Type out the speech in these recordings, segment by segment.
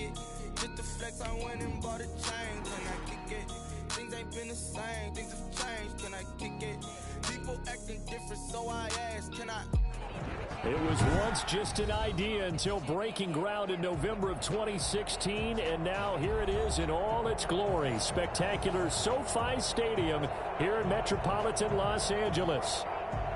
it. Just to flex, I went and bought a chain. Can I kick it? Things ain't been the same. Things have changed. Can I kick it? People acting different, so I asked, can I? It was once just an idea until breaking ground in November of 2016, and now here it is in all its glory. Spectacular SoFi Stadium here in metropolitan Los Angeles.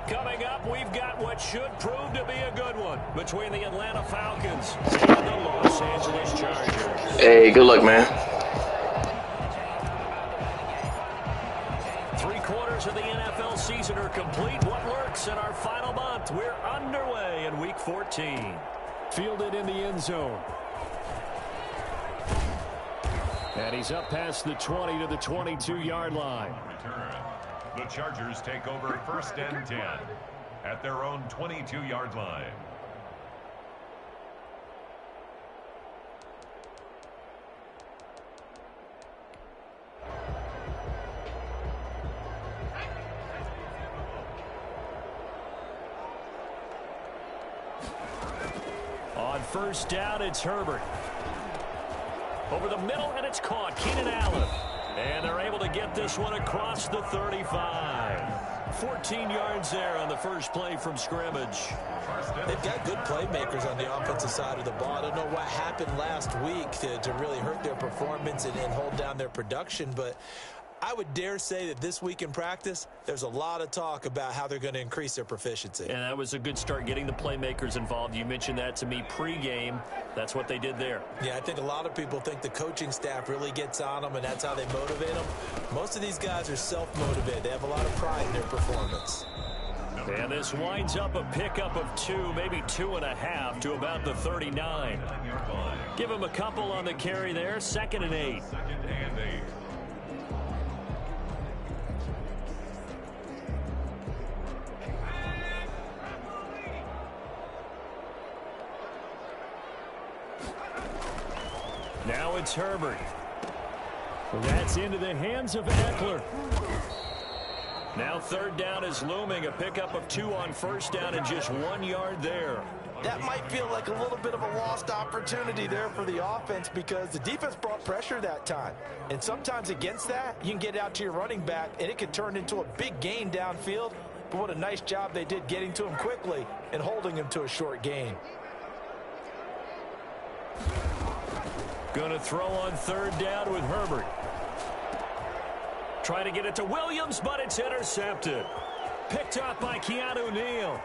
Coming up, we've got what should prove to be a good one between the Atlanta Falcons and the Los Angeles Chargers. Hey, good luck, man. 3/4 of the NFL season are complete. What works in our final month? We're underway in Week 14. Fielded in the end zone. And he's up past the 20 to the 22-yard line. The Chargers take over 1st and 10 at their own 22-yard line. On 1st down, it's Herbert. Over the middle, and it's caught. Keenan Allen. And they're able to get this one across the 35. 14 yards there on the first play from scrimmage. They've got good playmakers on the offensive side of the ball. I don't know what happened last week to really hurt their performance and hold down their production, but I would dare say that this week in practice, there's a lot of talk about how they're going to increase their proficiency. And that was a good start, getting the playmakers involved. You mentioned that to me pregame. That's what they did there. Yeah, I think a lot of people think the coaching staff really gets on them, and that's how they motivate them. Most of these guys are self-motivated. They have a lot of pride in their performance. And this winds up a pickup of 2, maybe 2.5 to about the 39. Give him a couple on the carry there. 2nd and 8. Now it's Herbert. That's into the hands of Eckler. Now 3rd down is looming. A pickup of 2 on 1st down and just 1 yard there. That might feel like a little bit of a lost opportunity there for the offense because the defense brought pressure that time. And sometimes against that, you can get out to your running back, and it could turn into a big gain downfield. But what a nice job they did getting to him quickly and holding him to a short gain. Going to throw on 3rd down with Herbert. Trying to get it to Williams, but it's intercepted. Picked up by Keanu Neal.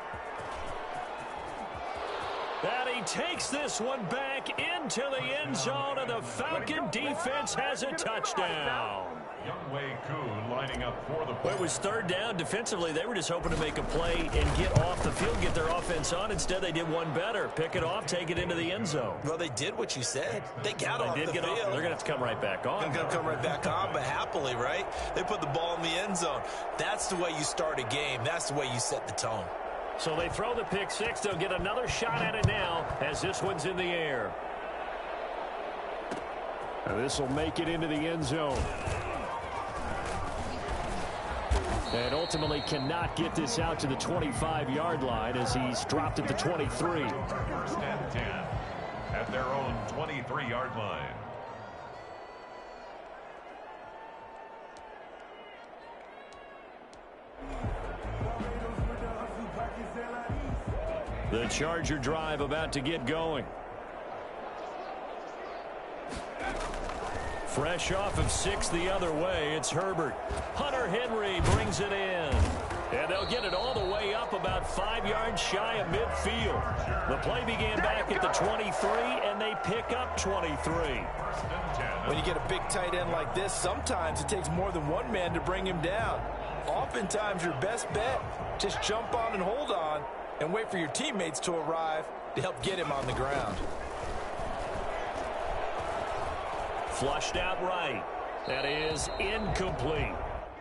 And he takes this one back into the end zone, and the Falcon defense has a touchdown. Youngwei Koo lining up for the Well, it was 3rd down. Defensively, they were just hoping to make a play and get off the field, get their offense on. Instead, they did one better. Pick it off, take it into the end zone. Well, they did what you said. They got off the field. They're going to have to come right back on. They're going to come right back on, but happily, right? They put the ball in the end zone. That's the way you start a game. That's the way you set the tone. So they throw the pick 6. They'll get another shot at it now as this one's in the air. This will make it into the end zone. And ultimately cannot get this out to the 25-yard line as he's dropped at the 23. 1st and 10 at their own 23-yard line. The Charger drive about to get going. Fresh off of 6 the other way, it's Herbert. Hunter Henry brings it in. And they'll get it all the way up about 5 yards shy of midfield. The play began back at the 23, and they pick up 23. When you get a big tight end like this, sometimes it takes more than one man to bring him down. Oftentimes, your best bet, just jump on and hold on and wait for your teammates to arrive to help get him on the ground. Flushed out right. That is incomplete.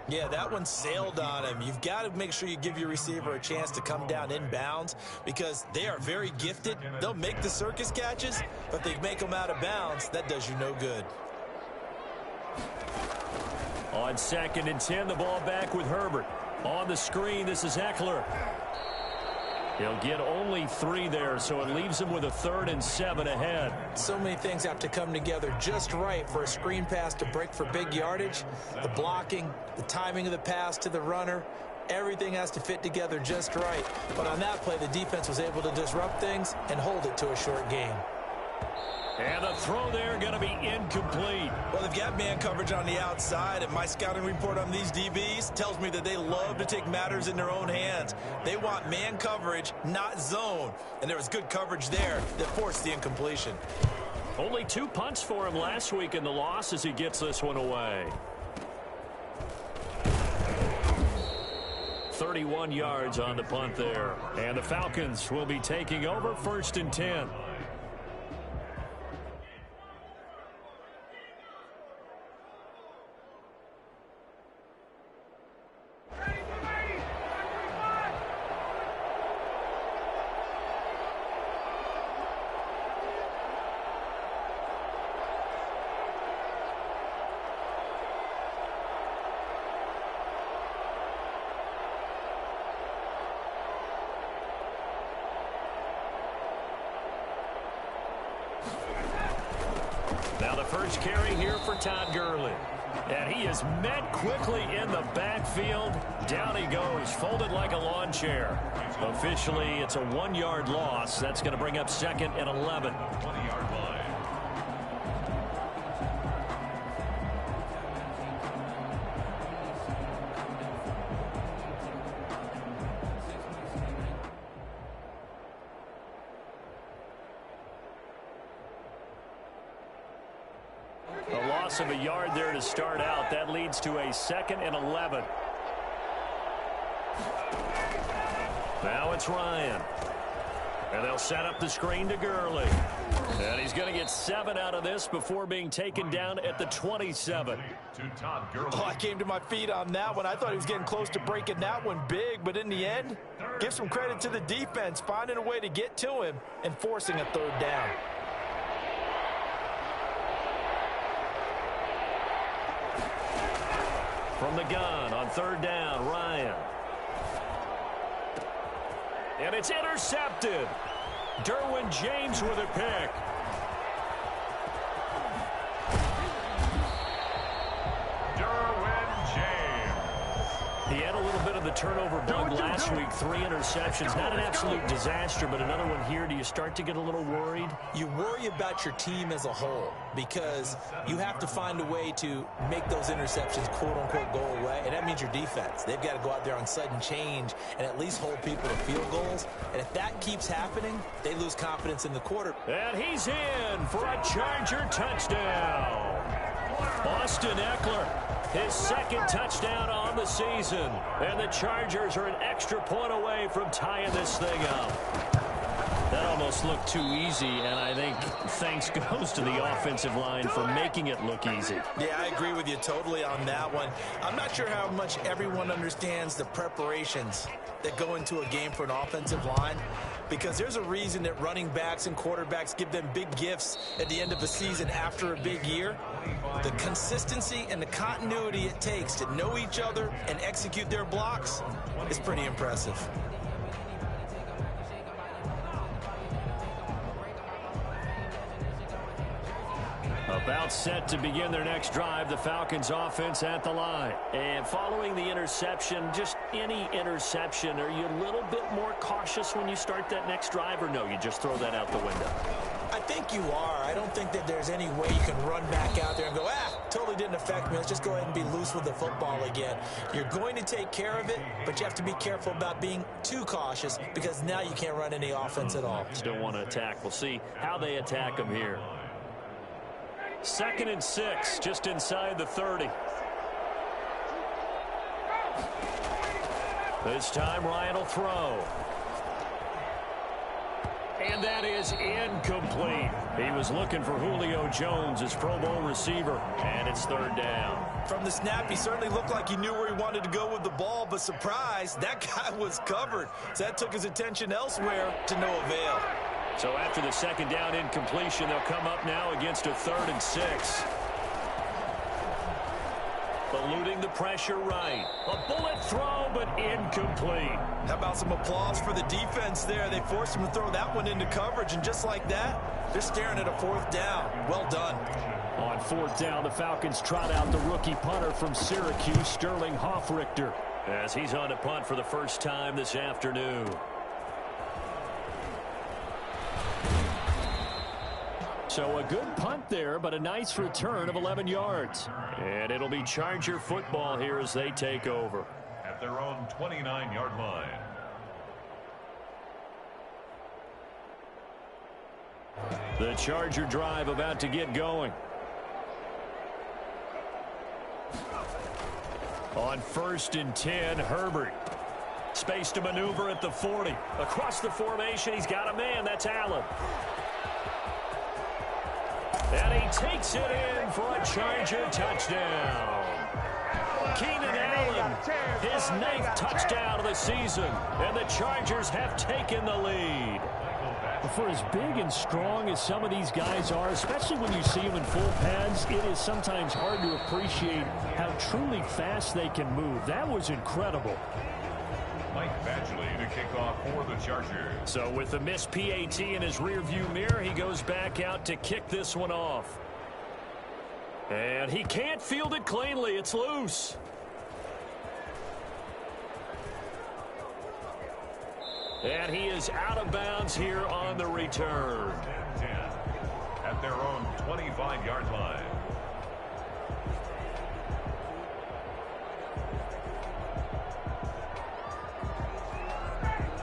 Yeah, that one sailed on him. You've got to make sure you give your receiver a chance to come down inbounds because they are very gifted. They'll make the circus catches, but if they make them out of bounds, that does you no good. On 2nd and 10, the ball back with Herbert. On the screen, this is Eckler. He'll get only 3 there, so it leaves him with a 3rd and 7 ahead. So many things have to come together just right for a screen pass to break for big yardage. The blocking, the timing of the pass to the runner, everything has to fit together just right. But on that play, the defense was able to disrupt things and hold it to a short gain. And the throw there going to be incomplete. Well, they've got man coverage on the outside, and my scouting report on these DBs tells me that they love to take matters in their own hands. They want man coverage, not zone. And there was good coverage there that forced the incompletion. Only 2 punts for him last week in the loss as he gets this one away. 31 yards on the punt there. And the Falcons will be taking over 1st and 10. Now the first carry here for Todd Gurley. And he is met quickly in the backfield. Down he goes, folded like a lawn chair. Officially, it's a 1-yard loss. That's going to bring up 2nd and 11. 20-yard line. A loss of a yard there to start out. That leads to a 2nd and 11. Now it's Ryan. And they'll set up the screen to Gurley. And he's going to get 7 out of this before being taken down at the 27. To Todd Gurley. Oh, I came to my feet on that one. I thought he was getting close to breaking that one big, but in the end, give some credit to the defense, finding a way to get to him and forcing a 3rd down. From the gun on 3rd down, Ryan. And it's intercepted. Derwin James with a pick. Derwin James. He had a little bit of the turnover bug last week. 3 interceptions. Not an absolute disaster, but another one here. Do you start to get a little worried? You worry about your team as a whole because you have to find a way to make those interceptions, quote-unquote, go away, and that means your defense. They've got to go out there on sudden change and at least hold people to field goals, and if that keeps happening, they lose confidence in the quarter. And he's in for a Charger touchdown. Austin Eckler, his 2nd touchdown on the season, and the Chargers are an extra point away from tying this thing up. That almost looked too easy, and I think thanks goes to the offensive line for making it look easy. Yeah, I agree with you totally on that one. I'm not sure how much everyone understands the preparations that go into a game for an offensive line, because there's a reason that running backs and quarterbacks give them big gifts at the end of a season after a big year. The consistency and the continuity it takes to know each other and execute their blocks is pretty impressive. About set to begin their next drive, the Falcons offense at the line. And following the interception, just any interception, are you a little bit more cautious when you start that next drive, or no, you just throw that out the window? I think you are. I don't think that there's any way you can run back out there and go, totally didn't affect me. Let's just go ahead and be loose with the football again. You're going to take care of it, but you have to be careful about being too cautious because now you can't run any offense at all. Still want to attack. We'll see how they attack them here. 2nd and 6, just inside the 30. This time Ryan will throw. And that is incomplete. He was looking for Julio Jones, his Pro Bowl receiver, and it's 3rd down. From the snap, he certainly looked like he knew where he wanted to go with the ball, but surprise, that guy was covered. So that took his attention elsewhere to no avail. So after the 2nd down incompletion, they'll come up now against a 3rd and 6. Eluding the pressure right. A bullet throw, but incomplete. How about some applause for the defense there? They forced him to throw that one into coverage, and just like that, they're staring at a 4th down. Well done. On 4th down, the Falcons trot out the rookie punter from Syracuse, Sterling Hoffrichter, as he's on to punt for the first time this afternoon. So a good punt there, but a nice return of 11 yards. And it'll be Charger football here as they take over. At their own 29-yard line. The Charger drive about to get going. On 1st and 10, Herbert. Space to maneuver at the 40. Across the formation, he's got a man. That's Allen. And he takes it in for a Charger touchdown. Keenan Allen, his 9th touchdown of the season. And the Chargers have taken the lead. For as big and strong as some of these guys are, especially when you see them in full pads, it is sometimes hard to appreciate how truly fast they can move. That was incredible. Mike Badgley to kick off for the Chargers. So with the missed PAT in his rearview mirror, he goes back out to kick this one off. And he can't field it cleanly. It's loose. And he is out of bounds here on the return. 10 at their own 25-yard line.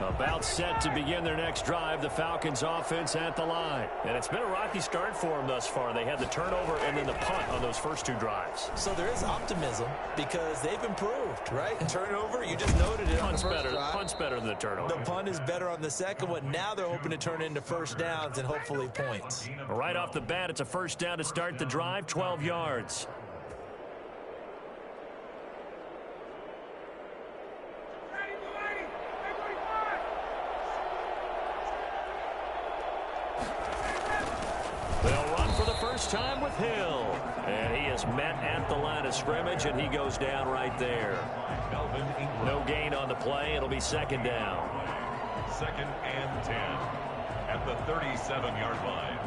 About set to begin their next drive, the Falcons offense at the line. And it's been a rocky start for them thus far. They had the turnover and then the punt on those first 2 drives. So there is optimism because they've improved, right? Turnover, you just noted it on the first drive. Punt's better than the turnover. The punt is better on the second one. Now they're hoping to turn into first downs and hopefully points. Right off the bat, it's a first down to start the drive, 12 yards. Time with Hill, and he is met at the line of scrimmage, and he goes down right there. No gain on the play. It'll be 2nd down. 2nd and 10 at the 37-yard line.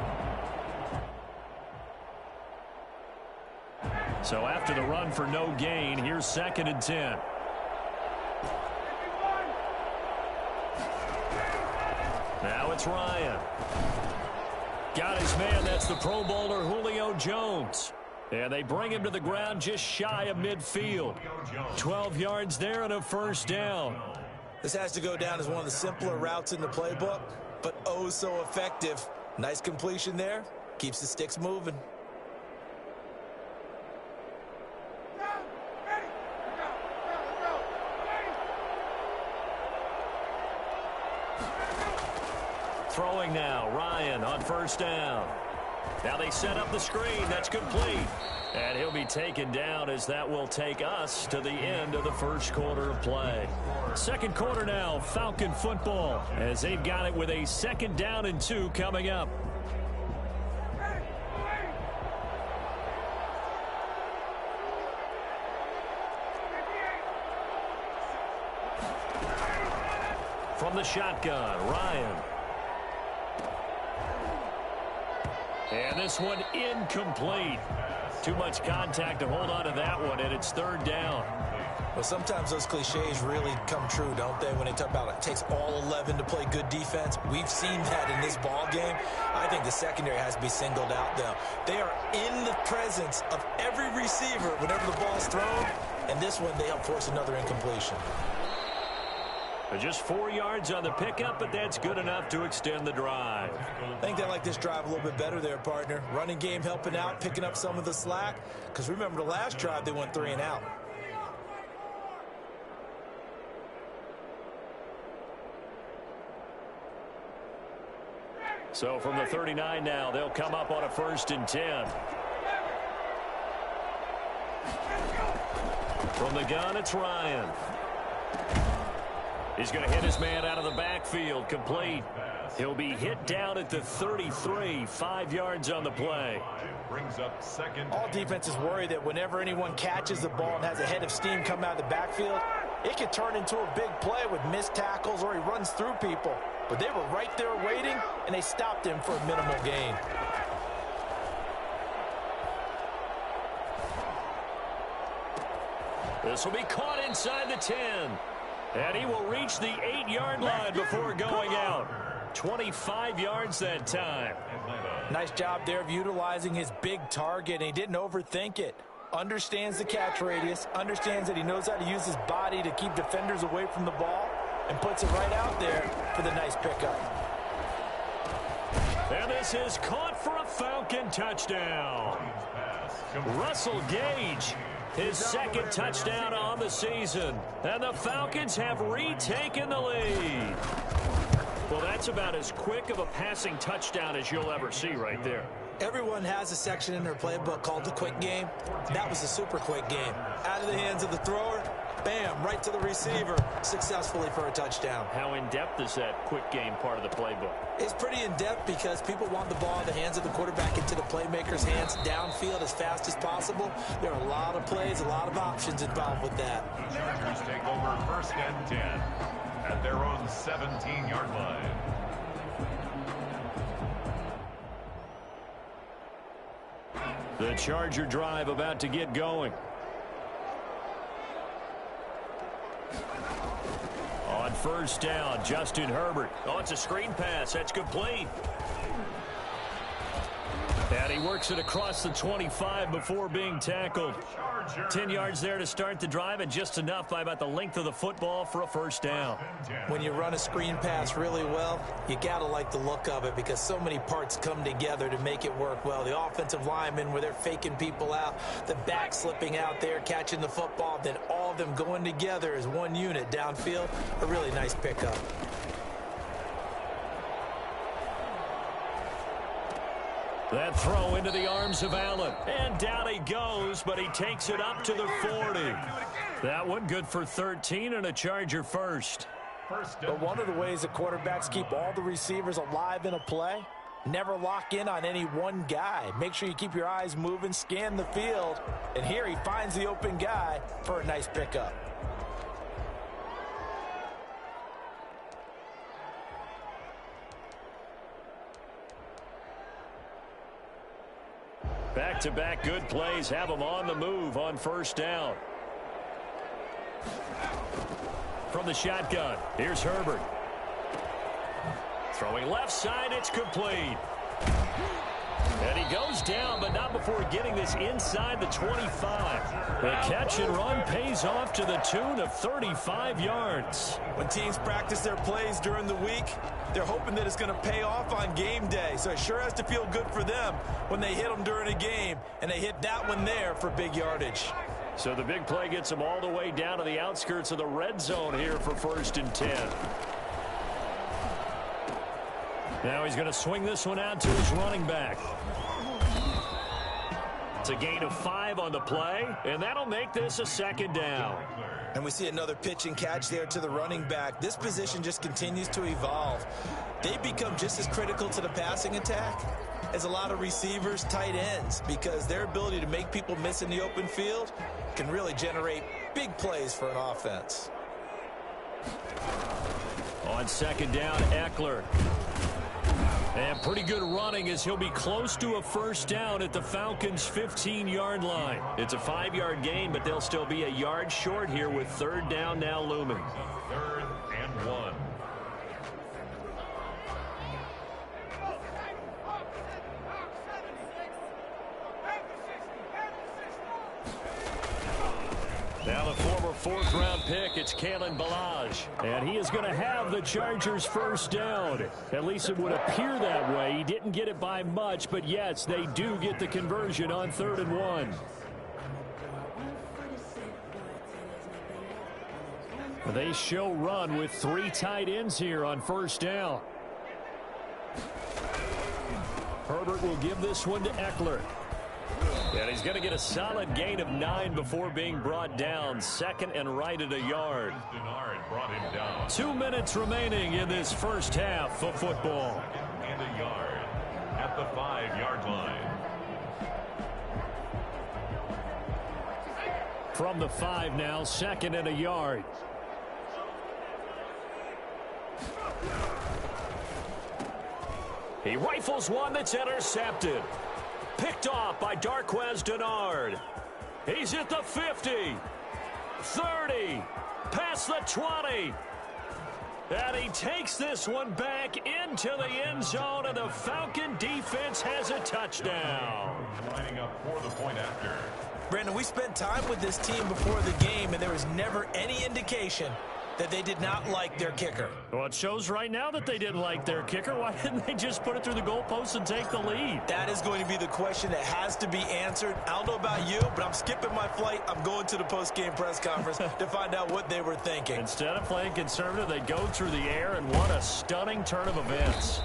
So after the run for no gain, here's 2nd and 10. Now it's Ryan. Got his man. That's the Pro Bowler Julio Jones. And they bring him to the ground just shy of midfield. 12 yards there and a first down. This has to go down as one of the simpler routes in the playbook, but oh so effective. Nice completion there. Keeps the sticks moving. Throwing now, Ryan on first down. Now they set up the screen. That's complete. And he'll be taken down as that will take us to the end of the first quarter of play. Second quarter now, Falcon football, as they've got it with a 2nd down and 2 coming up. From the shotgun, Ryan. And this one incomplete. Too much contact to hold on to that one, and it's 3rd down. Well, sometimes those cliches really come true, don't they, when they talk about it takes all 11 to play good defense. We've seen that in this ball game. I think the secondary has to be singled out, though. They are in the presence of every receiver whenever the ball's thrown, and this one they help force another incompletion. Just 4 yards on the pickup, but that's good enough to extend the drive. I think they like this drive a little bit better there, partner. Running game helping out, picking up some of the slack. Because remember, the last drive, they went 3 and out. So from the 39 now, they'll come up on a 1st and 10. From the gun, it's Ryan. He's going to hit his man out of the backfield, complete. He'll be hit down at the 33, 5 yards on the play. Brings up second. All defenses worry that whenever anyone catches the ball and has a head of steam come out of the backfield, it could turn into a big play with missed tackles or he runs through people. But they were right there waiting, and they stopped him for a minimal gain. This will be caught inside the 10. And he will reach the 8-yard line before going out. 25 yards that time. Nice job there of utilizing his big target, and he didn't overthink it. Understands the catch radius, understands that he knows how to use his body to keep defenders away from the ball, and puts it right out there for the nice pickup. And this is caught for a Falcon touchdown. Russell Gage, his second touchdown on the season. And the Falcons have retaken the lead. Well, that's about as quick of a passing touchdown as you'll ever see right there. Everyone has a section in their playbook called the quick game. That was a super quick game. Out of the hands of the thrower, bam, right to the receiver, successfully for a touchdown. How in-depth is that quick game part of the playbook? It's pretty in-depth because people want the ball in the hands of the quarterback into the playmaker's hands downfield as fast as possible. There are a lot of plays, a lot of options involved with that. The Chargers take over first and 10 at their own 17-yard line. The Charger drive about to get going. On first down, Justin Herbert. Oh, it's a screen pass. That's complete. And he works it across the 25 before being tackled. 10 yards there to start the drive, and just enough by about the length of the football for a first down. When you run a screen pass really well, you got to like the look of it because so many parts come together to make it work well. The offensive linemen, where they're faking people out, the back slipping out there, catching the football, then all of them going together as one unit downfield. A really nice pickup. That throw into the arms of Allen. And down he goes, but he takes it up to the 40. That one good for 13 and a Charger first. But one of the ways that quarterbacks keep all the receivers alive in a play, never lock in on any one guy. Make sure you keep your eyes moving, scan the field. And here he finds the open guy for a nice pickup. Back-to-back good plays have him on the move on first down. From the shotgun, here's Herbert. Throwing left side, it's complete. And he goes down, but not before getting this inside the 25. The catch and run pays off to the tune of 35 yards. When teams practice their plays during the week, they're hoping that it's going to pay off on game day. So it sure has to feel good for them when they hit them during a game. And they hit that one there for big yardage. So the big play gets them all the way down to the outskirts of the red zone here for first and 10. Now he's going to swing this one out to his running back. It's a gain of 5 on the play, and that'll make this a second down. And we see another pitch and catch there to the running back. This position just continues to evolve. They become just as critical to the passing attack as a lot of receivers, tight ends, because their ability to make people miss in the open field can really generate big plays for an offense. On second down, Eckler. And pretty good running as he'll be close to a first down at the Falcons' 15-yard line. It's a 5-yard gain, but they'll still be a yard short here with third down now looming. 3rd and 1. Now the former 4th-round pick, it's Kalen Ballage. And he is going to have the Chargers' first down. At least it would appear that way. He didn't get it by much, but yes, they do get the conversion on 3rd and 1. They show run with 3 tight ends here on first down. Herbert will give this one to Eckler. And he's going to get a solid gain of 9 before being brought down. 2nd and right at a yard. Brought him down. 2 minutes remaining in this first half of football. 2nd and a yard at the 5-yard line. From the 5 now, 2nd and a yard. He rifles one that's intercepted. Picked off by Darquez Denard. He's at the 50, 30, past the 20. And he takes this one back into the end zone, and the Falcon defense has a touchdown. Lining up for the point after. Brandon, we spent time with this team before the game, and there was never any indication that they did not like their kicker. Well, it shows right now that they didn't like their kicker. Why didn't they just put it through the goalpost and take the lead? That is going to be the question that has to be answered. I don't know about you, but I'm skipping my flight. I'm going to the post-game press conference to find out what they were thinking. Instead of playing conservative, they go through the air, and what a stunning turn of events.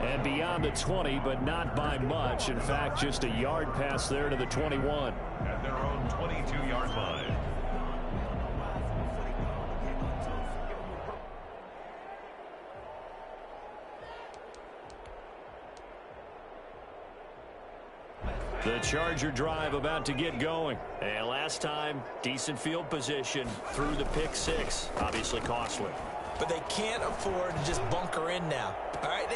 And beyond the 20, but not by much. In fact, just a yard pass there to the 21. At their own 22-yard line. The Charger drive about to get going. And last time, decent field position through the pick 6. Obviously costly. But they can't afford to just bunker in now. All right,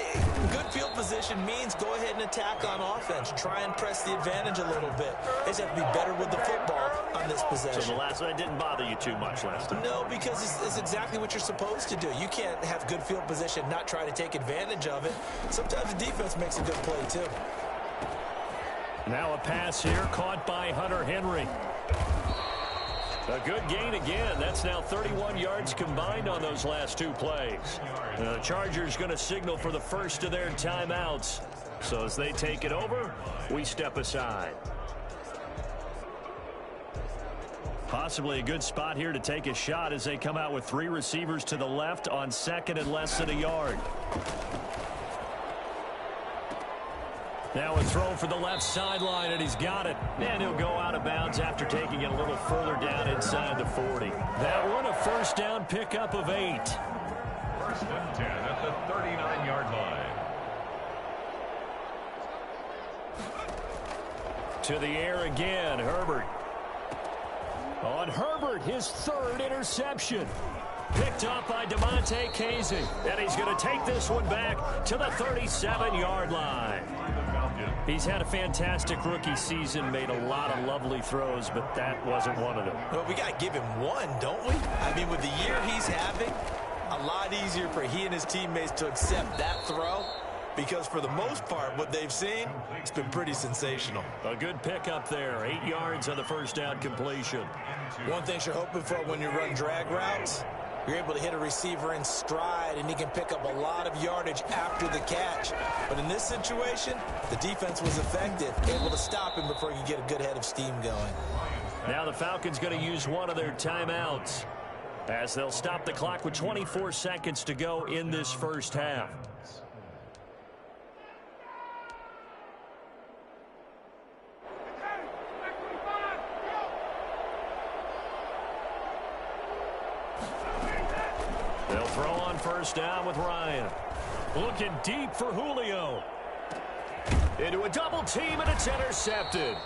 good field position means go ahead and attack on offense. Try and press the advantage a little bit. They just have to be better with the football on this possession. So the last one didn't bother you too much last time? No, because it's exactly what you're supposed to do. You can't have good field position, not try to take advantage of it. Sometimes the defense makes a good play, too. Now a pass here caught by Hunter Henry. A good gain again. That's now 31 yards combined on those last 2 plays. The Chargers going to signal for the first of their timeouts. So as they take it over, we step aside. Possibly a good spot here to take a shot as they come out with 3 receivers to the left on 2nd and less than a yard. Now a throw for the left sideline, and he's got it. And he'll go out of bounds after taking it a little further down inside the 40. That one a first down pickup of 8. 1st and 10 at the 39-yard line. To the air again, Herbert. On Herbert, his 3rd interception. Picked up by DeMonte Casey. And he's going to take this one back to the 37-yard line. He's had a fantastic rookie season, made a lot of lovely throws, but that wasn't one of them. Well, we got to give him one, don't we? I mean, with the year he's having, a lot easier for he and his teammates to accept that throw, because for the most part, what they've seen, it's been pretty sensational. A good pickup there, 8 yards on the first down completion. One thing you're hoping for when you run drag routes, you're able to hit a receiver in stride, and he can pick up a lot of yardage after the catch. But in this situation, the defense was effective, able to stop him before he could get a good head of steam going. Now the Falcons going to use one of their timeouts as they'll stop the clock with 24 seconds to go in this first half. They'll throw on first down with Ryan. Looking deep for Julio. Into a double team, and it's intercepted.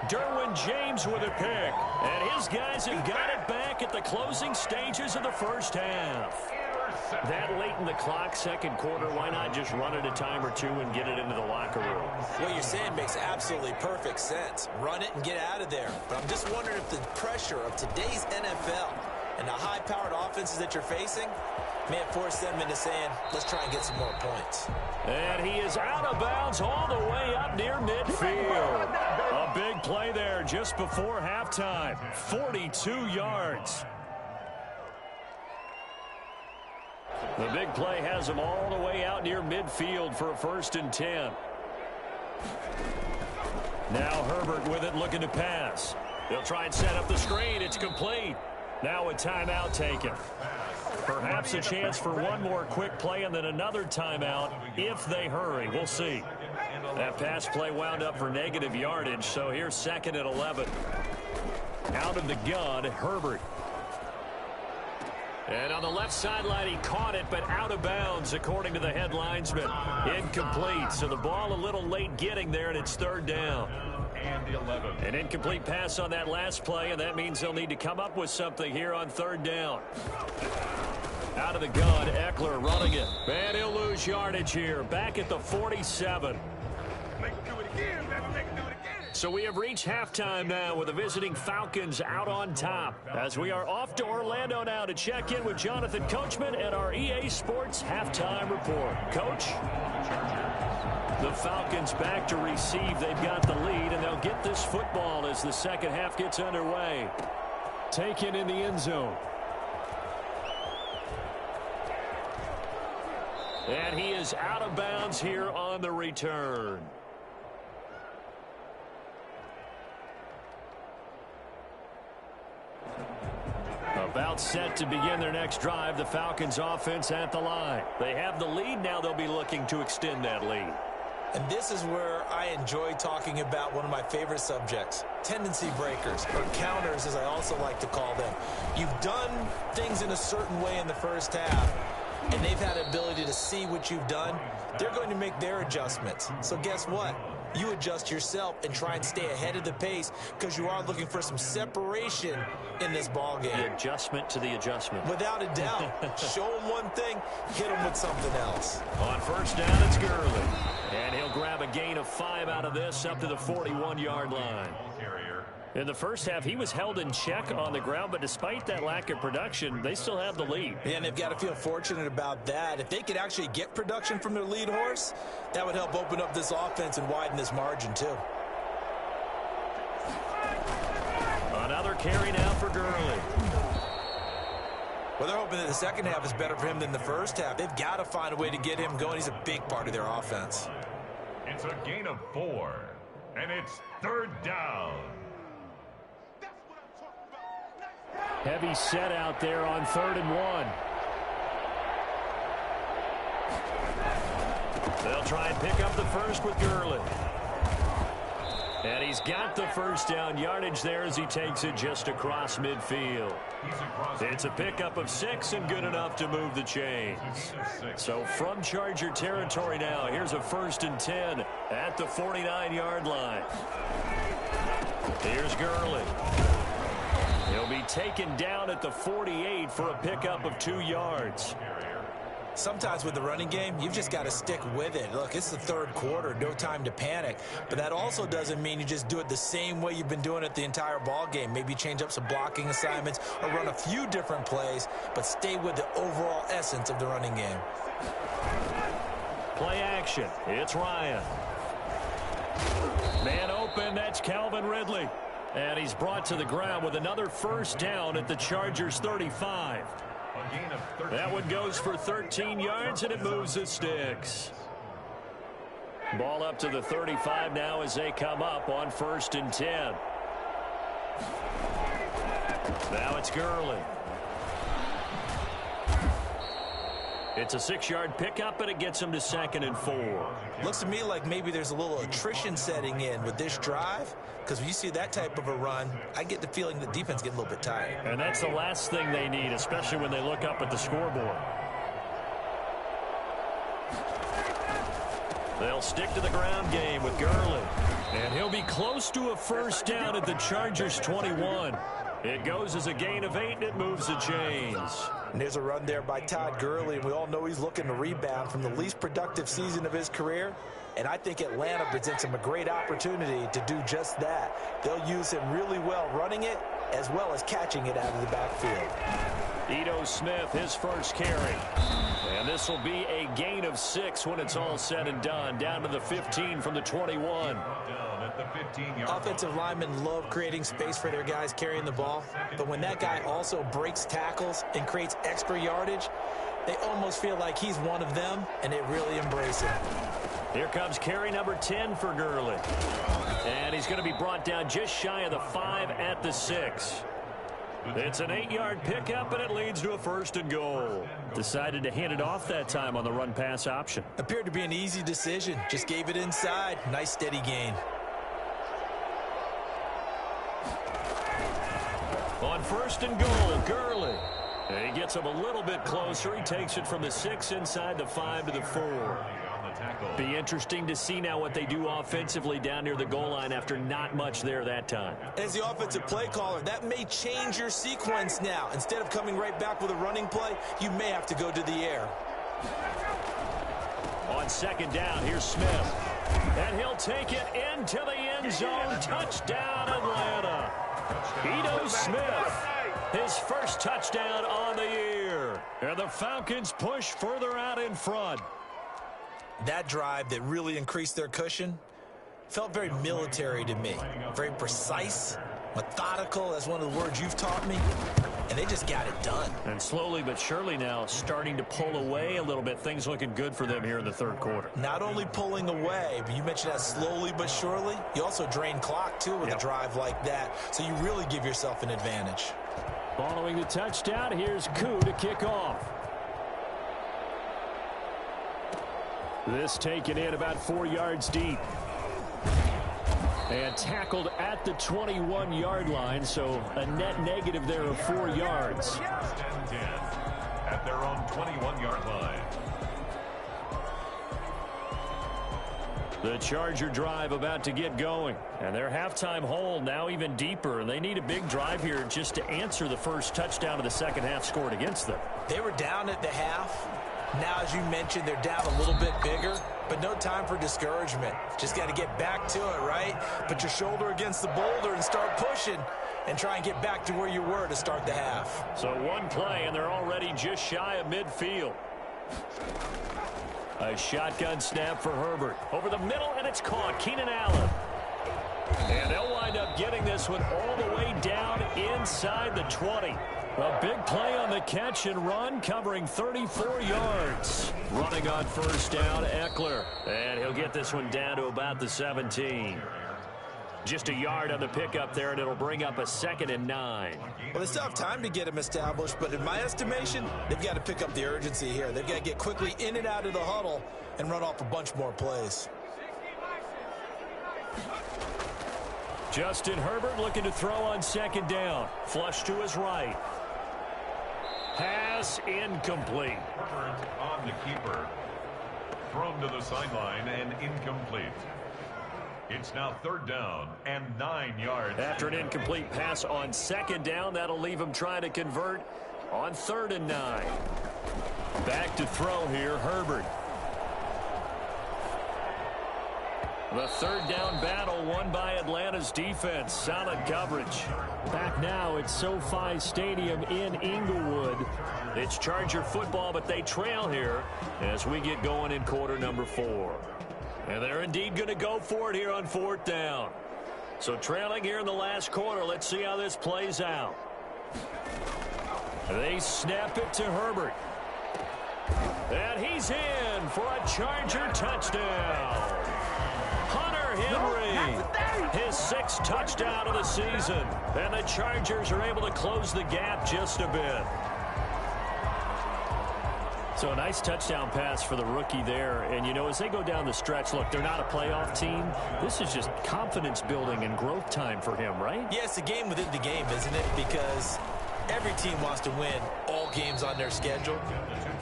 Derwin James with a pick. And his guys have got it back at the closing stages of the first half. That late in the clock, second quarter, why not just run it a time or two and get it into the locker room? What you're saying makes absolutely perfect sense. Run it and get out of there. But I'm just wondering if the pressure of today's NFL and the high-powered offenses that you're facing may have forced them into saying, let's try and get some more points. And he is out of bounds all the way up near midfield. A big play there just before halftime. 42 yards. The big play has him all the way out near midfield for a 1st and 10. Now Herbert with it, looking to pass. He'll try and set up the screen. It's complete. Now a timeout taken. Perhaps a chance for one more quick play and then another timeout if they hurry. We'll see. That pass play wound up for negative yardage, so here's 2nd and 11. Out of the gun, Herbert. And on the left sideline, he caught it, but out of bounds, according to the head linesman. Incomplete, so the ball a little late getting there, and it's 3rd down. And 11. An incomplete pass on that last play, and that means they'll need to come up with something here on 3rd down. Out of the gun, Eckler running it. And he'll lose yardage here, back at the 47. So we have reached halftime now with the visiting Falcons out on top. As we are off to Orlando now to check in with Jonathan Coachman and our EA Sports halftime report. Coach? The Falcons back to receive. They've got the lead, and they'll get this football as the second half gets underway. Taken in the end zone. And he is out of bounds here on the return. About set to begin their next drive, the Falcons offense at the line. They have the lead. Now they'll be looking to extend that lead. And this is where I enjoy talking about one of my favorite subjects, tendency breakers, or counters as I also like to call them. You've done things in a certain way in the first half, and they've had the ability to see what you've done. They're going to make their adjustments. So guess what? You adjust yourself and try and stay ahead of the pace because you are looking for some separation in this ball game. The adjustment to the adjustment. Without a doubt. Show them one thing, hit them with something else. On 1st down, it's Gurley. And he'll grab a gain of 5 out of this up to the 41-yard line. In the first half, he was held in check on the ground, but despite that lack of production, they still have the lead. Yeah, and they've got to feel fortunate about that. If they could actually get production from their lead horse, that would help open up this offense and widen this margin, too. Another carry now for Gurley. Well, they're hoping that the second half is better for him than the first half. They've got to find a way to get him going. He's a big part of their offense. It's a gain of 4, and it's 3rd down. Heavy set out there on 3rd and 1. They'll try and pick up the first with Gurley. And he's got the first down yardage there as he takes it just across midfield. It's a pickup of 6 and good enough to move the chains. So from Charger territory now, here's a 1st and 10 at the 49-yard line. Here's Gurley. He'll be taken down at the 48 for a pickup of 2 yards. Sometimes with the running game, you've just got to stick with it. Look, it's the 3rd quarter, no time to panic. But that also doesn't mean you just do it the same way you've been doing it the entire ball game. Maybe change up some blocking assignments or run a few different plays, but stay with the overall essence of the running game. Play action. It's Ryan. Man open, that's Calvin Ridley. And he's brought to the ground with another 1st down at the Chargers 35. That one goes for 13 yards, and it moves the sticks. Ball up to the 35 now as they come up on 1st and 10. Now it's Gurley. It's a 6-yard pickup, and it gets him to 2nd and 4. Looks to me like maybe there's a little attrition setting in with this drive, because when you see that type of a run, I get the feeling the defense gets a little bit tired. And that's the last thing they need, especially when they look up at the scoreboard. They'll stick to the ground game with Gurley. And he'll be close to a 1st down at the Chargers 21. It goes as a gain of 8, and it moves the chains. And there's a run there by Todd Gurley, and we all know he's looking to rebound from the least productive season of his career. And I think Atlanta presents him a great opportunity to do just that. They'll use him really well running it as well as catching it out of the backfield. Ito Smith, his first carry. And this will be a gain of 6 when it's all said and done. Down to the 15 from the 21. Offensive linemen love creating space for their guys carrying the ball. But when that guy also breaks tackles and creates extra yardage, they almost feel like he's one of them, and they really embrace him. Here comes carry number 10 for Gurley. And he's going to be brought down just shy of the 5 at the 6. It's an 8-yard pickup, and it leads to a 1st and goal. Decided to hand it off that time on the run-pass option. Appeared to be an easy decision. Just gave it inside. Nice steady gain. On 1st and goal, Gurley. And he gets him a little bit closer. He takes it from the 6 inside the 5 to the 4. Be interesting to see now what they do offensively down near the goal line after not much there that time. As the offensive play caller, that may change your sequence now. Instead of coming right back with a running play, you may have to go to the air. On 2nd down, here's Smith. And he'll take it into the end zone. Touchdown, Atlanta. Ito Smith, his 1st touchdown on the year. And the Falcons push further out in front. That drive that really increased their cushion felt very military to me. Very precise, methodical. That's one of the words you've taught me. And they just got it done. And slowly but surely now starting to pull away a little bit. Things looking good for them here in the 3rd quarter. Not only pulling away, but you mentioned that slowly but surely. You also drain clock, too, with a drive like that. So you really give yourself an advantage. Following the touchdown, here's Koo to kick off. This taken in about 4 yards deep. And tackled at the 21-yard line, so a net negative there of 4 yards. 10 at their own 21-yard line. The Charger drive about to get going. And their halftime hole now even deeper. And they need a big drive here just to answer the first touchdown of the second half scored against them. They were down at the half. Now, as you mentioned, they're down a little bit bigger, but no time for discouragement. Just got to get back to it, right? Put your shoulder against the boulder and start pushing and try and get back to where you were to start the half. So one play, and they're already just shy of midfield. A shotgun snap for Herbert. Over the middle, and it's caught. Keenan Allen. And they'll wind up getting this one all the way down inside the 20. A big play on the catch and run, covering 34 yards. Running on 1st down, Eckler. And he'll get this one down to about the 17. Just a yard on the pickup there, and it'll bring up a 2nd and 9. Well, they still have time to get them established, but in my estimation, they've got to pick up the urgency here. They've got to get quickly in and out of the huddle and run off a bunch more plays. Justin Herbert looking to throw on 2nd down. Flush to his right. Pass incomplete. Herbert on the keeper. Thrown to the sideline and incomplete. It's now 3rd down and 9 yards. After an incomplete pass on 2nd down, that'll leave him trying to convert on 3rd and 9. Back to throw here, Herbert. The 3rd down battle won by Atlanta's defense. Solid coverage. Back now at SoFi Stadium in Inglewood. It's Charger football, but they trail here as we get going in quarter number 4. And they're indeed going to go for it here on 4th down. So trailing here in the last quarter. Let's see how this plays out. They snap it to Herbert. And he's in for a Charger touchdown. Henry, his 6th touchdown of the season. And the Chargers are able to close the gap just a bit. So a nice touchdown pass for the rookie there. And, you know, as they go down the stretch, look, they're not a playoff team. This is just confidence building and growth time for him, right? Yeah, it's a game within the game, isn't it? Because every team wants to win all games on their schedule.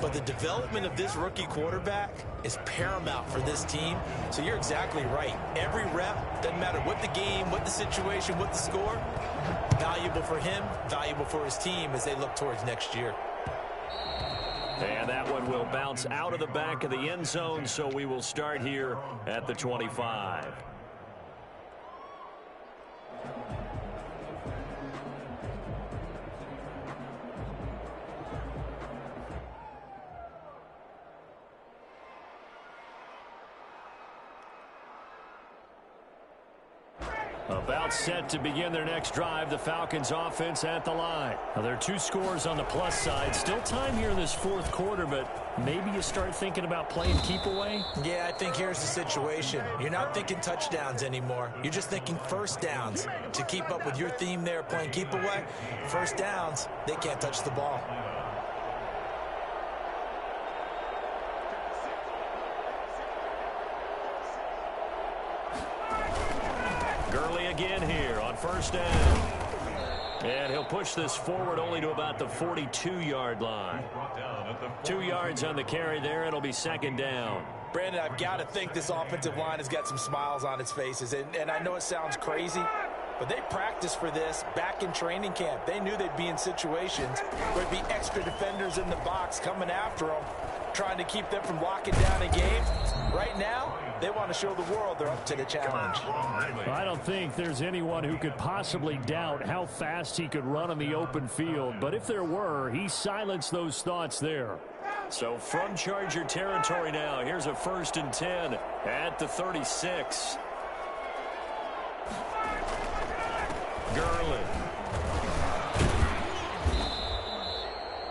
But the development of this rookie quarterback is paramount for this team. So you're exactly right. Every rep, doesn't matter what the game, what the situation, what the score, valuable for him, valuable for his team as they look towards next year. And that one will bounce out of the back of the end zone, so we will start here at the 25. About set to begin their next drive, the Falcons offense at the line. Now, there are 2 scores on the plus side. Still time here in this fourth quarter, but maybe you start thinking about playing keep away? Yeah, I think here's the situation. You're not thinking touchdowns anymore. You're just thinking first downs. To keep up with your theme there, playing keep away, first downs, they can't touch the ball. Gurley again here on first down. And he'll push this forward only to about the 42-yard line. 2 yards on the carry there. It'll be second down. Brandon, I've got to think this offensive line has got some smiles on its faces. And I know it sounds crazy, but they practiced for this back in training camp. They knew they'd be in situations where there'd be extra defenders in the box coming after them, trying to keep them from locking down a game. Right now, they want to show the world they're up to the challenge. I don't think there's anyone who could possibly doubt how fast he could run on the open field. But if there were, he silenced those thoughts there. So from Charger territory now, here's a 1st and 10 at the 36. Gurley.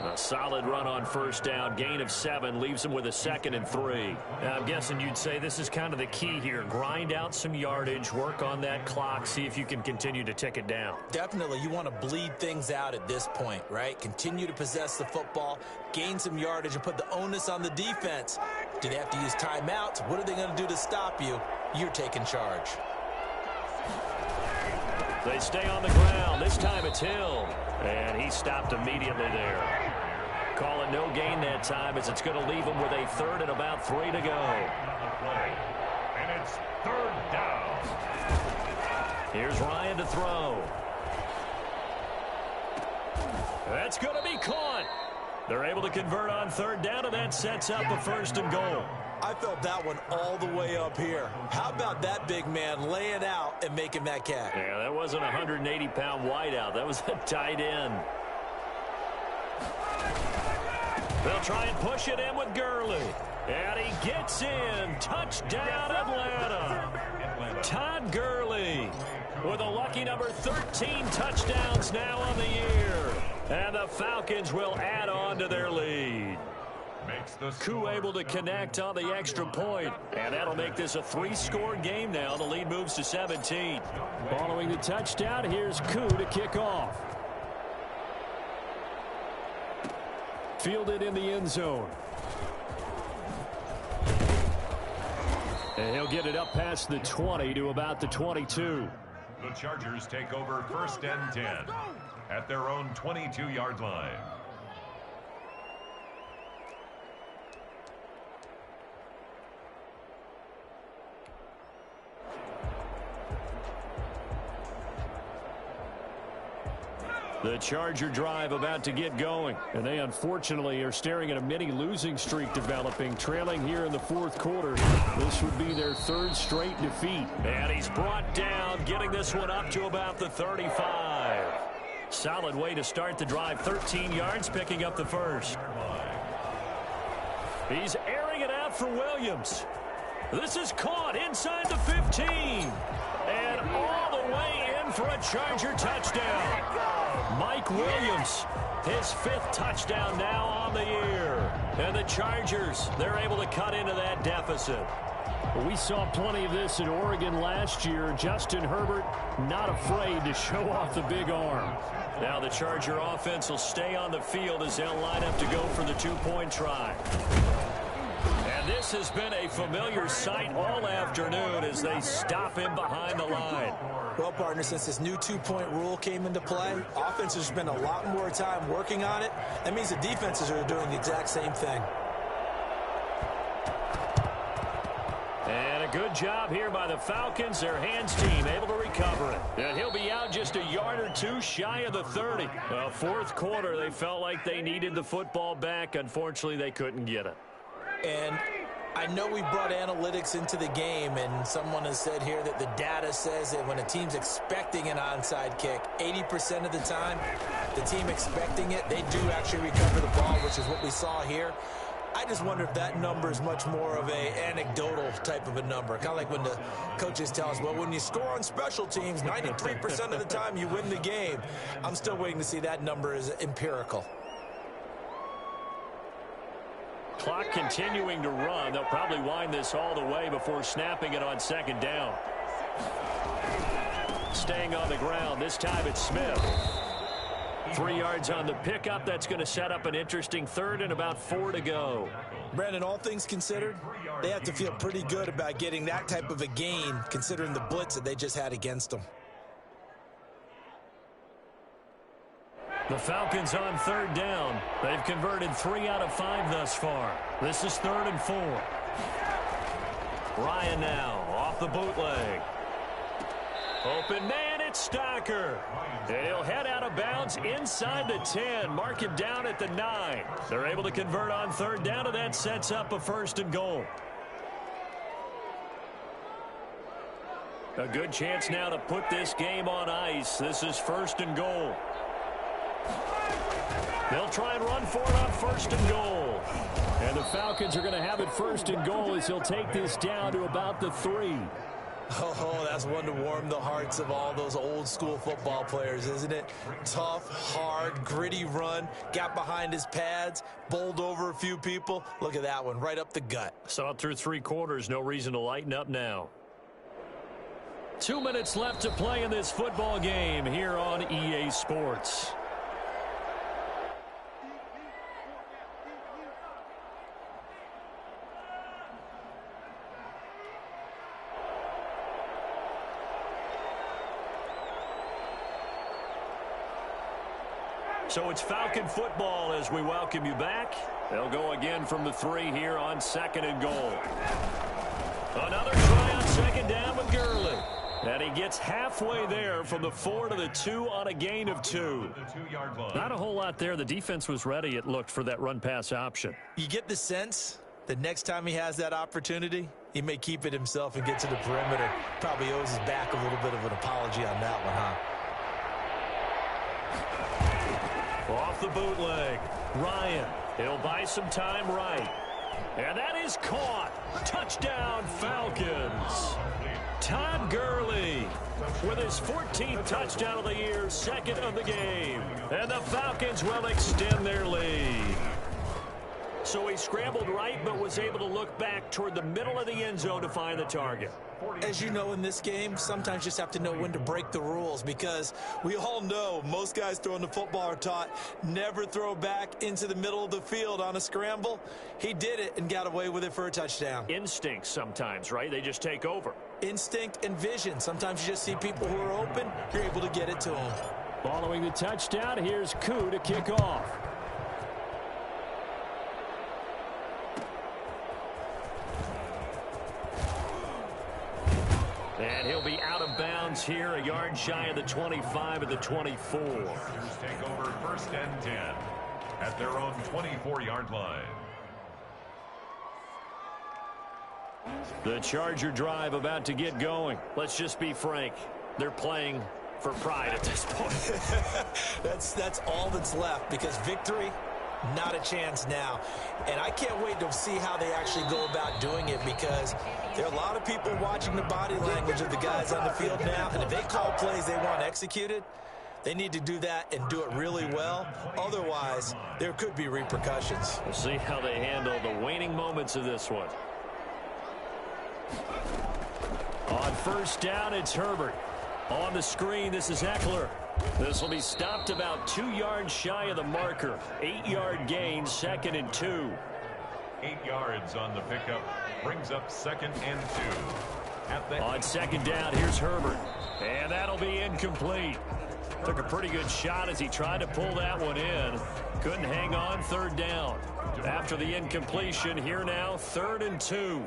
A solid run on first down. Gain of 7 leaves him with a 2nd and 3. Now, I'm guessing you'd say this is kind of the key here. Grind out some yardage, work on that clock, see if you can continue to tick it down. Definitely, you want to bleed things out at this point, right? Continue to possess the football, gain some yardage, and put the onus on the defense. Do they have to use timeouts? What are they going to do to stop you? You're taking charge. They stay on the ground. This time it's Hill. And he stopped immediately there. Call it no gain that time as it's going to leave him with a 3rd and about 3 to go. And it's 3rd down. Here's Ryan to throw. That's going to be caught. They're able to convert on 3rd down, and that sets up a 1st and goal. I felt that one all the way up here. How about that big man laying out and making that catch? Yeah, that wasn't a 180-pound wideout. That was a tight end. They'll try and push it in with Gurley. And he gets in. Touchdown, Atlanta. Todd Gurley with a lucky number 13 touchdowns now on the year. And the Falcons will add on to their lead. Koo able to connect on the extra point. And that'll make this a 3-score game now. The lead moves to 17. Following the touchdown, here's Koo to kick off. Fielded in the end zone. And he'll get it up past the 20 to about the 22. The Chargers take over 1st and 10 at their own 22-yard line. The Charger drive about to get going. And they unfortunately are staring at a mini losing streak developing, trailing here in the 4th quarter. This would be their 3rd straight defeat. And he's brought down, getting this one up to about the 35. Solid way to start the drive. 13 yards, picking up the 1st. He's airing it out for Williams. This is caught inside the 15. And all the way in for a Charger touchdown. Mike Williams, his 5th touchdown now on the year. And the Chargers, they're able to cut into that deficit. Well, we saw plenty of this in Oregon last year. Justin Herbert not afraid to show off the big arm. Now the Charger offense will stay on the field as they'll line up to go for the 2-point try. And this has been a familiar sight all afternoon as they stop him behind the line. Well, partner, since this new 2-point rule came into play, offense has spent a lot more time working on it. That means the defenses are doing the exact same thing. And a good job here by the Falcons. Their hands team able to recover it. And he'll be out just a yard or 2 shy of the 30. Well, 4th quarter, they felt like they needed the football back. Unfortunately, they couldn't get it. And I know we brought analytics into the game, and someone has said here that the data says that when a team's expecting an onside kick, 80% of the time, the team expecting it, they do actually recover the ball, which is what we saw here. I just wonder if that number is much more of a anecdotal type of a number. Kind of like when the coaches tell us, well, when you score on special teams, 93% of the time you win the game. I'm still waiting to see that number is empirical. Clock continuing to run. They'll probably wind this all the way before snapping it on second down. Staying on the ground. This time it's Smith. 3 yards on the pickup. That's going to set up an interesting third and about 4 to go. Brandon, all things considered, they have to feel pretty good about getting that type of a gain considering the blitz that they just had against them. The Falcons on third down. They've converted 3 out of 5 thus far. This is 3rd and 4. Ryan now off the bootleg. Open man, it's Stocker. And he'll head out of bounds inside the 10. Mark him down at the 9. They're able to convert on third down, and that sets up a 1st and goal. A good chance now to put this game on ice. This is 1st and goal. They'll try and run for it on 1st and goal. And the Falcons are going to have it 1st and goal as he'll take this down to about the 3. Oh, that's one to warm the hearts of all those old school football players, isn't it? Tough, hard, gritty run, got behind his pads, bowled over a few people. Look at that one, right up the gut. Saw it through 3 quarters, no reason to lighten up now. 2 minutes left to play in this football game here on EA Sports. So it's Falcon football as we welcome you back. They'll go again from the 3 here on 2nd and goal. Another try on 2nd down with Gurley. And he gets halfway there from the 4 to the 2 on a gain of 2. Not a whole lot there. The defense was ready, it looked, for that run-pass option. You get the sense that next time he has that opportunity, he may keep it himself and get to the perimeter. Probably owes his back a little bit of an apology on that one, huh? Off the bootleg. Ryan. He'll buy some time right. And that is caught. Touchdown, Falcons. Todd Gurley with his 14th touchdown of the year, 2nd of the game. And the Falcons will extend their lead. So he scrambled right but was able to look back toward the middle of the end zone to find the target. As you know, in this game, sometimes you just have to know when to break the rules, because we all know most guys throwing the football are taught never throw back into the middle of the field on a scramble. He did it and got away with it for a touchdown. Instinct sometimes, right? They just take over. Instinct and vision. Sometimes you just see people who are open, you're able to get it to them. Following the touchdown, here's Koo to kick off. And he'll be out of bounds here, a yard shy of the 25 at the 24. Take over 1st and 10 at their own 24-yard line. The Charger drive about to get going. Let's just be frank. They're playing for pride at this point. That's all that's left, because victory, not a chance now. And I can't wait to see how they actually go about doing it, because there are a lot of people watching the body language of the guys on the field now, and if they call plays they want executed, they need to do that and do it really well. Otherwise, there could be repercussions. We'll see how they handle the waning moments of this one. On 1st down, it's Herbert. On the screen, this is Eckler. This will be stopped about 2 yards shy of the marker. 8-yard gain, 2nd and 2. 8 yards on the pickup brings up 2nd and 2. On 2nd down, here's Herbert. And that'll be incomplete. Took a pretty good shot as he tried to pull that one in. Couldn't hang on 3rd down. After the incompletion, here now, 3rd and 2.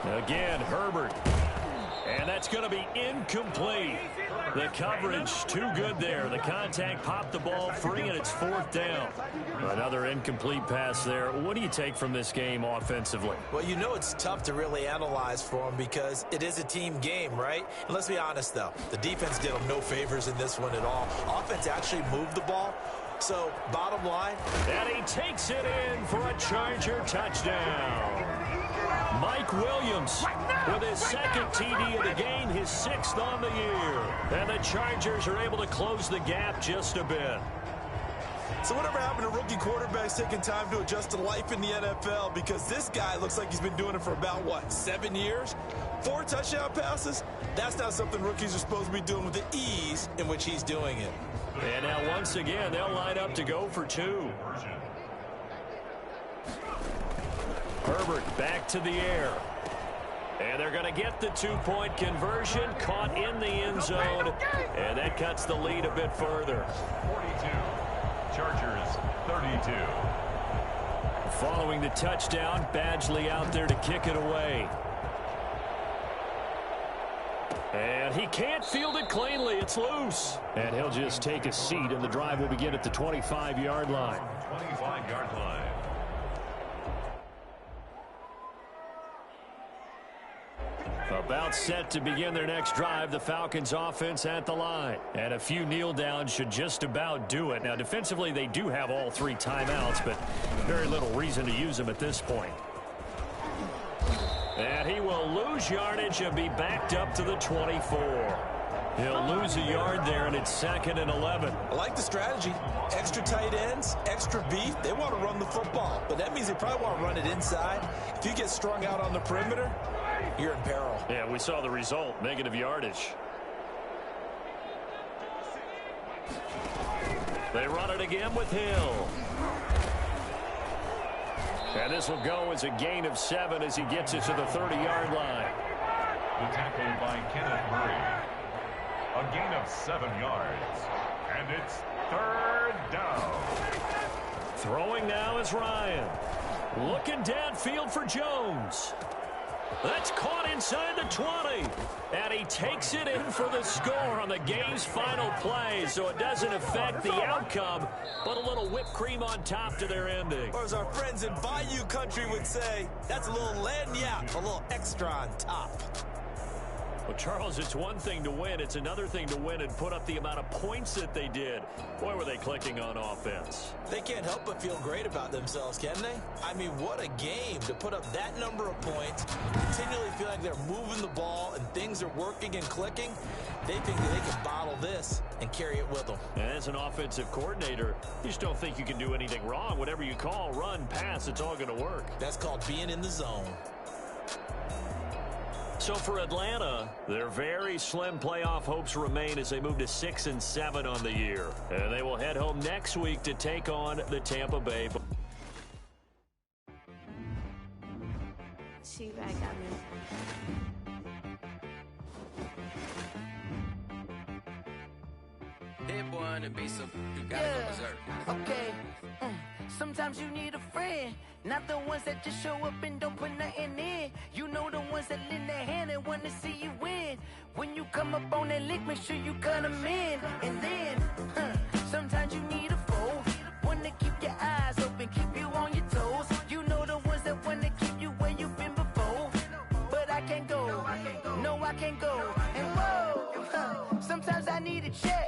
Again, Herbert. And that's going to be incomplete. The coverage too good there. The contact popped the ball free, and it's 4th down. Another incomplete pass there. What do you take from this game offensively? Well, you know it's tough to really analyze for them because it is a team game, right? And let's be honest, though. The defense did them no favors in this one at all. Offense actually moved the ball. So, bottom line. And he takes it in for a Charger touchdown. Mike Williams with his second TD of the game, his 6th on the year. And the Chargers are able to close the gap just a bit. So whatever happened to rookie quarterbacks taking time to adjust to life in the NFL? Because this guy looks like he's been doing it for about, 7 years? 4 touchdown passes? That's not something rookies are supposed to be doing with the ease in which he's doing it. And now once again, they'll line up to go for 2. Herbert back to the air. And they're going to get the 2-point conversion, caught in the end zone. And that cuts the lead a bit further. 42. Chargers 32. Following the touchdown, Badgley out there to kick it away. And he can't field it cleanly. It's loose. And he'll just take a seat, and the drive will begin at the 25-yard line. 25-yard line. About set to begin their next drive, the Falcons offense at the line. And a few kneel downs should just about do it. Now, defensively, they do have all 3 timeouts, but very little reason to use them at this point. And he will lose yardage and be backed up to the 24. He'll lose a yard there, and it's 2nd and 11. I like the strategy. Extra tight ends, extra beef. They want to run the football, but that means they probably want to run it inside. If you get strung out on the perimeter, you're in peril. Yeah, we saw the result, negative yardage. They run it again with Hill. And this will go as a gain of 7 as he gets it to the 30-yard line. The tackle by Kenneth Murray. A gain of 7 yards. And it's 3rd down. Throwing now is Ryan. Looking downfield for Jones. That's caught inside the 20. And he takes it in for the score on the game's final play. So it doesn't affect the outcome, but a little whipped cream on top to their ending. Or as our friends in Bayou Country would say, that's a little lagniappe, a little extra on top. Well, Charles, it's one thing to win. It's another thing to win and put up the amount of points that they did. Boy, were they clicking on offense. They can't help but feel great about themselves, can they? I mean, what a game to put up that number of points, continually feel like they're moving the ball and things are working and clicking. They think that they can bottle this and carry it with them. And as an offensive coordinator, you just don't think you can do anything wrong. Whatever you call, run, pass, it's all going to work. That's called being in the zone. So for Atlanta, their very slim playoff hopes remain as they move to 6 and 7 on the year. And they will head home next week to take on the Tampa Bay. She back at me. Hit one and be so you gotta go berserk. Okay. Sometimes you need a friend, not the ones that just show up and don't put nothing in. You know the ones that lend their hand and want to see you win. When you come up on that lick, make sure you cut them in. And then, sometimes you need a foe, one to keep your eyes open, keep you on your toes. You know the ones that want to keep you where you've been before. But I can't go, no I can't go. And whoa, sometimes I need a check.